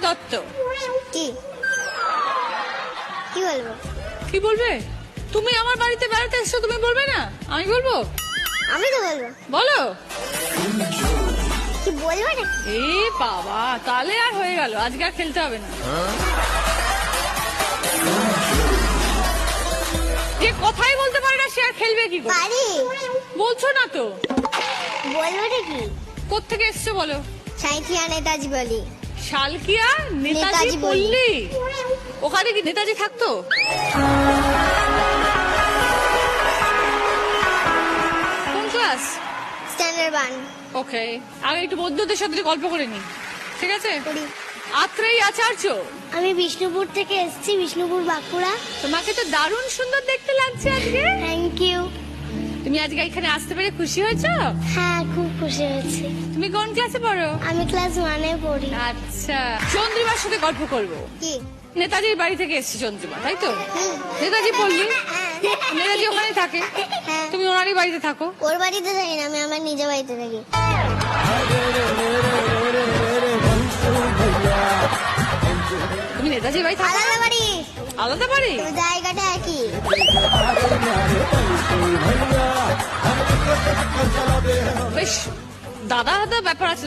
তত্ত্ব। কি কি বলবো? কি বলবে? তুমি আমার বাড়িতে বেড়াতে এসছো, তুমি বলবে না? আমি বলবো? আমি তো বলবো। বলো। কি বলবো না? এ বাবা, তাহলে আর হয়ে গেল, আজকে আর খেলতে হবে না। যে কথাই বলতে পারে না সে আর খেলবে কি করে? পারি। বলছো না তো। বলবোটা কি? কোত্থেকে এসছো বলো? সাঁইথিয়া নেতাজি বলি। শালকিয়া নেতাজি নেতাজি পল্লী। পল্লী। ওখানে কি নেতাজি থাকতো? কোন ক্লাস? স্ট্যান্ডার্ড 1 ওকে, আগে একটু বন্ধুদের সাথে গল্প করে নি, ঠিক আছে? করি। আত্রেই আচার্য, আমি বিষ্ণুপুর থেকে এসেছি, বিষ্ণুপুর বাঁকুড়া। তোমাকে তো দারুণ সুন্দর দেখতে লাগছে আজকে। Thank you. তুমি আজকে এখানে আসতে পেরে খুশি হয়েছো? হ্যাঁ, খুব খুশি হয়েছি। তুমি কোন ক্লাসে পড়ো? আমি ক্লাস 1-এ পড়ি। আচ্ছা, চন্দ্রিমার সাথে গল্প করবো। কি? নেতাজির বাড়ি থেকে এসেছি চন্দ্রিমা, তাই তো? হুম। নেতাজি পল্লী, হ্যাঁ। নেতাজি ওখানে থাকে, হ্যাঁ। তুমি ওনারই বাড়িতে থাকো। ওর বাড়িতে থাকি না, আমি আমার নিজের বাড়িতে থাকি। তুমি নেতাজির বাড়ি থাকো? আলাদা বাড়ি, আলাদা বাড়ি? কিন্তু জায়গাটা একই। বেশ দাদা দাদা ব্যাপার আছে।